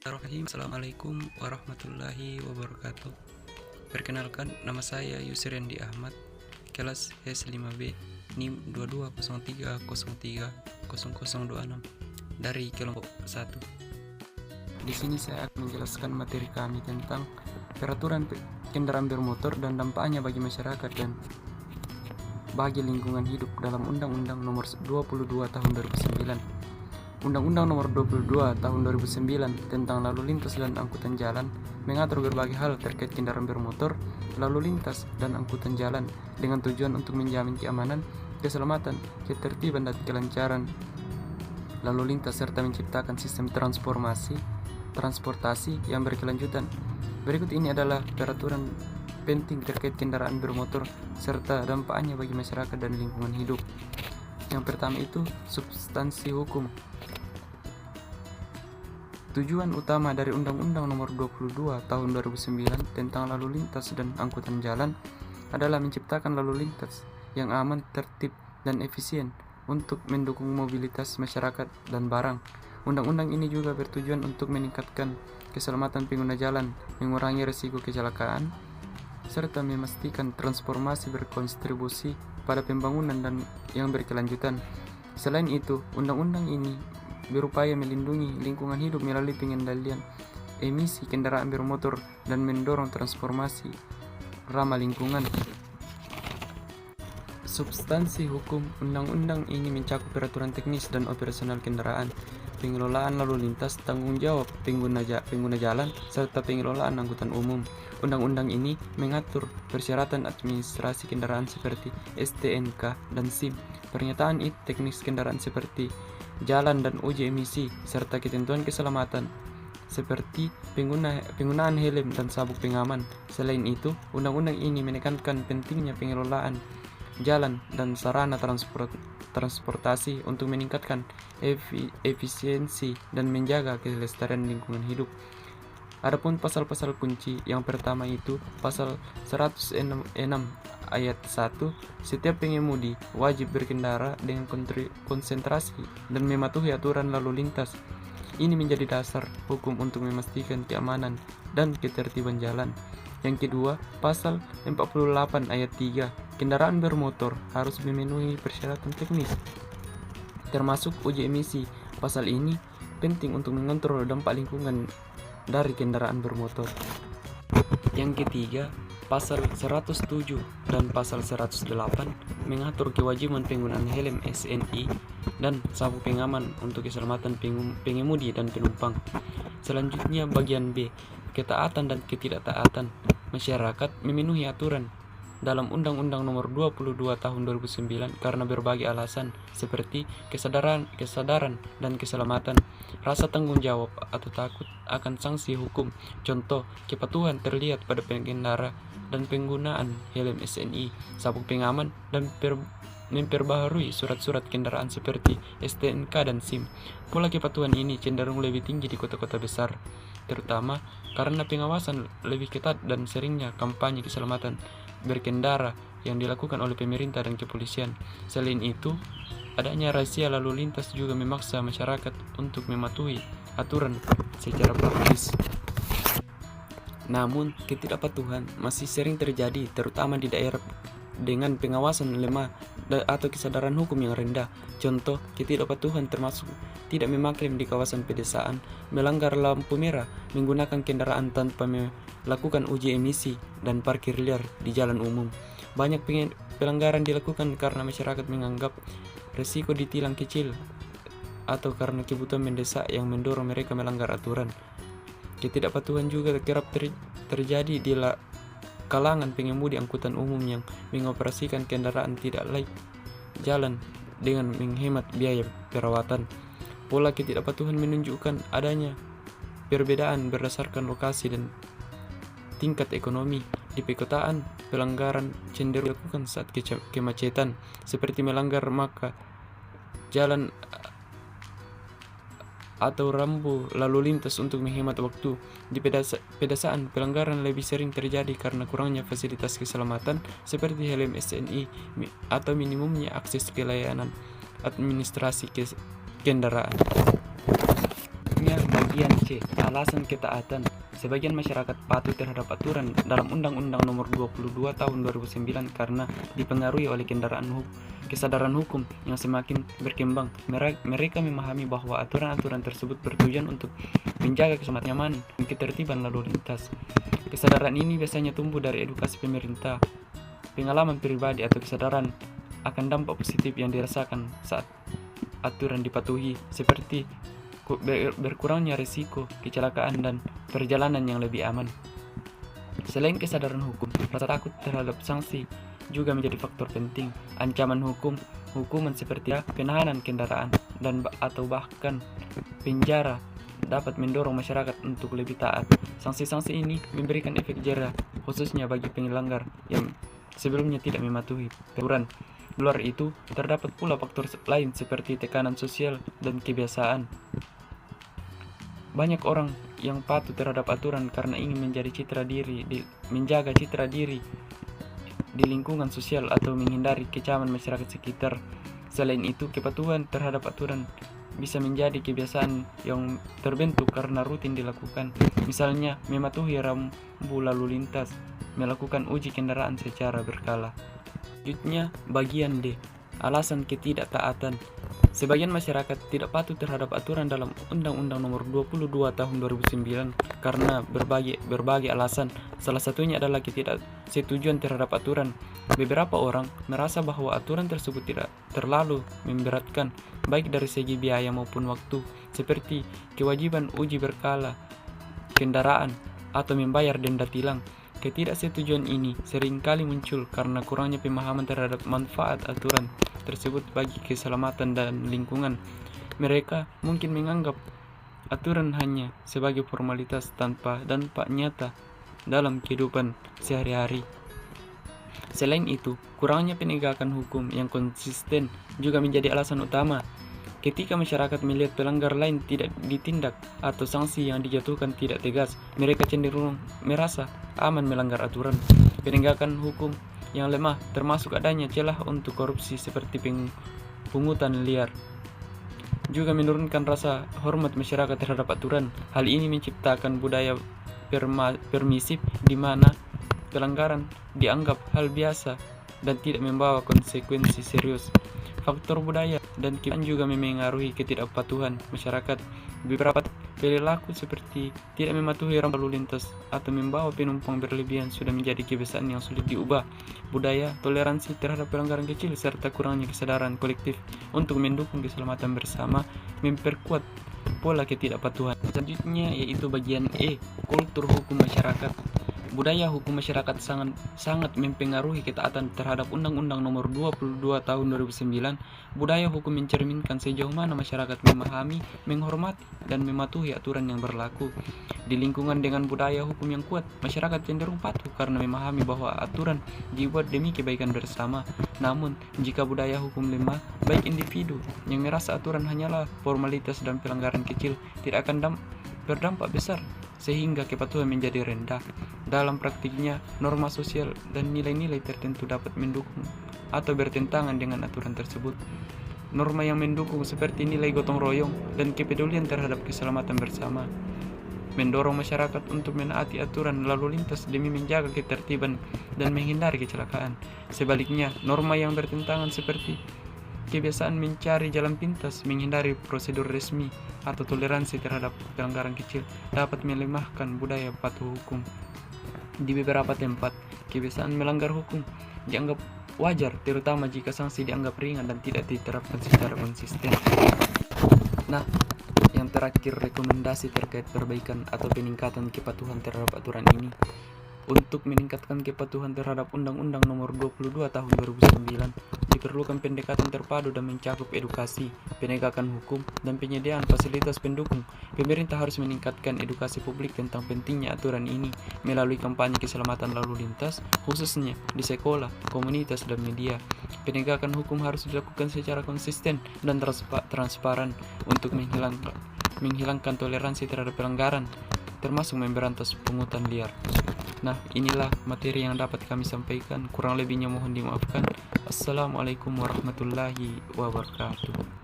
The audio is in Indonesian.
Bismillahirrahmanirrahim. Assalamualaikum warahmatullahi wabarakatuh. Perkenalkan, nama saya Yusriandi Ahmad, kelas S5B, NIM 2203030026 dari kelompok 1. Di sini saya akan menjelaskan materi kami tentang peraturan kendaraan bermotor dan dampaknya bagi masyarakat dan bagi lingkungan hidup dalam Undang-Undang Nomor 22 Tahun 2009. Undang-Undang Nomor 22 Tahun 2009 tentang lalu lintas dan angkutan jalan mengatur berbagai hal terkait kendaraan bermotor, lalu lintas, dan angkutan jalan dengan tujuan untuk menjamin keamanan, keselamatan, ketertiban, dan kelancaran lalu lintas serta menciptakan sistem transportasi yang berkelanjutan. Berikut ini adalah peraturan penting terkait kendaraan bermotor serta dampaknya bagi masyarakat dan lingkungan hidup. Yang pertama itu substansi hukum. Tujuan utama dari Undang-Undang Nomor 22 Tahun 2009 tentang lalu lintas dan angkutan jalan adalah menciptakan lalu lintas yang aman, tertib, dan efisien untuk mendukung mobilitas masyarakat dan barang. Undang-undang ini juga bertujuan untuk meningkatkan keselamatan pengguna jalan, mengurangi risiko kecelakaan, serta memastikan transformasi berkontribusi pada pembangunan dan yang berkelanjutan. Selain itu, undang-undang ini berupaya melindungi lingkungan hidup melalui pengendalian emisi kendaraan bermotor dan mendorong transformasi ramah lingkungan. Substansi hukum undang-undang ini mencakup peraturan teknis dan operasional kendaraan, pengelolaan lalu lintas, tanggung jawab pengguna jalan, serta pengelolaan angkutan umum. Undang-undang ini mengatur persyaratan administrasi kendaraan seperti STNK dan SIM, pernyataan teknis kendaraan seperti jalan dan uji emisi, serta ketentuan keselamatan seperti penggunaan helm dan sabuk pengaman. Selain itu, undang-undang ini menekankan pentingnya pengelolaan jalan dan sarana transportasi untuk meningkatkan efisiensi dan menjaga kelestarian lingkungan hidup. Adapun pasal-pasal kunci, yang pertama itu pasal 106 ayat 1, setiap pengemudi wajib berkendara dengan konsentrasi dan mematuhi aturan lalu lintas. Ini menjadi dasar hukum untuk memastikan keamanan dan ketertiban jalan. Yang kedua, pasal 48 ayat 3, kendaraan bermotor harus memenuhi persyaratan teknis, termasuk uji emisi. Pasal ini penting untuk mengontrol dampak lingkungan dari kendaraan bermotor. Yang ketiga, pasal 107 dan pasal 108 mengatur kewajiban penggunaan helm SNI dan sabuk pengaman untuk keselamatan pengemudi dan penumpang. Selanjutnya bagian B, ketaatan dan ketidaktaatan masyarakat memenuhi aturan dalam Undang-Undang Nomor 22 Tahun 2009 karena berbagai alasan seperti kesadaran dan keselamatan, rasa tanggung jawab atau takut akan sanksi hukum. Contoh, kepatuhan terlihat pada pengendara dan penggunaan helm SNI, sabuk pengaman, dan memperbaharui surat-surat kendaraan seperti STNK dan SIM. Pola kepatuhan ini cenderung lebih tinggi di kota-kota besar, terutama karena pengawasan lebih ketat dan seringnya kampanye keselamatan berkendara yang dilakukan oleh pemerintah dan kepolisian. Selain itu, adanya razia lalu lintas juga memaksa masyarakat untuk mematuhi aturan secara praktis. Namun, ketidakpatuhan masih sering terjadi, terutama di daerah dengan pengawasan lemah atau kesadaran hukum yang rendah. Contoh, ketidakpatuhan termasuk tidak memaklum di kawasan pedesaan, melanggar lampu merah, menggunakan kendaraan tanpa melakukan uji emisi, dan parkir liar di jalan umum. Banyak pelanggaran dilakukan karena masyarakat menganggap resiko ditilang kecil atau karena kebutuhan mendesak yang mendorong mereka melanggar aturan. Ketidakpatuhan juga kerap terjadi di kalangan pengemudi angkutan umum yang mengoperasikan kendaraan tidak layak jalan dengan menghemat biaya perawatan. Pola ketidakpatuhan menunjukkan adanya perbedaan berdasarkan lokasi dan tingkat ekonomi. Di perkotaan, pelanggaran cenderung dilakukan saat kemacetan, seperti melanggar marka jalan atau rambu lalu lintas untuk menghemat waktu. Di pedesaan, pelanggaran lebih sering terjadi karena kurangnya fasilitas keselamatan seperti helm SNI atau minimumnya akses ke layanan administrasi kendaraan. Bagian C, C. Alasan ketaatan. Sebagian masyarakat patuh terhadap aturan dalam Undang-Undang Nomor 22 Tahun 2009 karena dipengaruhi oleh kesadaran hukum yang semakin berkembang. Mereka memahami bahwa aturan-aturan tersebut bertujuan untuk menjaga keselamatan dan ketertiban lalu lintas. Kesadaran ini biasanya tumbuh dari edukasi pemerintah, pengalaman pribadi, atau kesadaran akan dampak positif yang dirasakan saat aturan dipatuhi, seperti berkurangnya risiko kecelakaan dan perjalanan yang lebih aman. Selain kesadaran hukum, rasa takut terhadap sanksi juga menjadi faktor penting. Ancaman hukuman seperti penahanan kendaraan atau bahkan penjara dapat mendorong masyarakat untuk lebih taat. Sanksi-sanksi ini memberikan efek jera, khususnya bagi pengelanggar yang sebelumnya tidak mematuhi peraturan. Luar itu, terdapat pula faktor lain seperti tekanan sosial dan kebiasaan. Banyak orang yang patuh terhadap aturan karena ingin menjaga citra diri di lingkungan sosial atau menghindari kecaman masyarakat sekitar. Selain itu, kepatuhan terhadap aturan bisa menjadi kebiasaan yang terbentuk karena rutin dilakukan. Misalnya, mematuhi rambu lalu lintas, melakukan uji kendaraan secara berkala. Selanjutnya, bagian D. Alasan ketidaktaatan. Sebagian masyarakat tidak patuh terhadap aturan dalam Undang-Undang Nomor 22 Tahun 2009 karena berbagai alasan. Salah satunya adalah ketidaksetujuan terhadap aturan. Beberapa orang merasa bahwa aturan tersebut tidak terlalu memberatkan, baik dari segi biaya maupun waktu, seperti kewajiban uji berkala kendaraan atau membayar denda tilang. Ketidaksetujuan ini seringkali muncul karena kurangnya pemahaman terhadap manfaat aturan tersebut bagi keselamatan dan lingkungan. Mereka mungkin menganggap aturan hanya sebagai formalitas tanpa dampak nyata dalam kehidupan sehari-hari. Selain itu, kurangnya penegakan hukum yang konsisten juga menjadi alasan utama. Ketika masyarakat melihat pelanggar lain tidak ditindak atau sanksi yang dijatuhkan tidak tegas, mereka cenderung merasa aman melanggar aturan. Penegakan hukum yang lemah termasuk adanya celah untuk korupsi seperti pungutan liar juga menurunkan rasa hormat masyarakat terhadap aturan. Hal ini menciptakan budaya permisif di mana pelanggaran dianggap hal biasa dan tidak membawa konsekuensi serius. Faktor budaya dan kebiasaan juga memengaruhi ketidakpatuhan masyarakat. Beberapa perilaku seperti tidak mematuhi rambu lalu lintas atau membawa penumpang berlebihan sudah menjadi kebiasaan yang sulit diubah. Budaya toleransi terhadap pelanggaran kecil serta kurangnya kesadaran kolektif untuk mendukung keselamatan bersama memperkuat pola ketidakpatuhan. Selanjutnya yaitu bagian E, kultur hukum masyarakat. Budaya hukum masyarakat sangat mempengaruhi ketaatan terhadap Undang-Undang Nomor 22 Tahun 2009. Budaya hukum mencerminkan sejauh mana masyarakat memahami, menghormati, dan mematuhi aturan yang berlaku. Di lingkungan dengan budaya hukum yang kuat, masyarakat cenderung patuh karena memahami bahwa aturan dibuat demi kebaikan bersama. Namun, jika budaya hukum lemah, baik individu yang merasa aturan hanyalah formalitas dan pelanggaran kecil tidak akan berdampak besar, sehingga kepatuhan menjadi rendah. Dalam praktiknya, norma sosial dan nilai-nilai tertentu dapat mendukung atau bertentangan dengan aturan tersebut. Norma yang mendukung seperti nilai gotong royong dan kepedulian terhadap keselamatan bersama mendorong masyarakat untuk menaati aturan lalu lintas demi menjaga ketertiban dan menghindari kecelakaan. Sebaliknya, norma yang bertentangan seperti kebiasaan mencari jalan pintas, menghindari prosedur resmi, atau toleransi terhadap pelanggaran kecil dapat melemahkan budaya patuh hukum. Di beberapa tempat, kebiasaan melanggar hukum dianggap wajar, terutama jika sanksi dianggap ringan dan tidak diterapkan secara konsisten. Nah, yang terakhir, rekomendasi terkait perbaikan atau peningkatan kepatuhan terhadap aturan ini. Untuk meningkatkan kepatuhan terhadap Undang-Undang Nomor 22 Tahun 2009, diperlukan pendekatan terpadu dan mencakup edukasi, penegakan hukum, dan penyediaan fasilitas pendukung. Pemerintah harus meningkatkan edukasi publik tentang pentingnya aturan ini melalui kampanye keselamatan lalu lintas, khususnya di sekolah, komunitas, dan media. Penegakan hukum harus dilakukan secara konsisten dan transparan untuk menghilangkan toleransi terhadap pelanggaran, termasuk memberantas pungutan liar. Nah, inilah materi yang dapat kami sampaikan. Kurang lebihnya mohon dimaafkan. Assalamualaikum warahmatullahi wabarakatuh.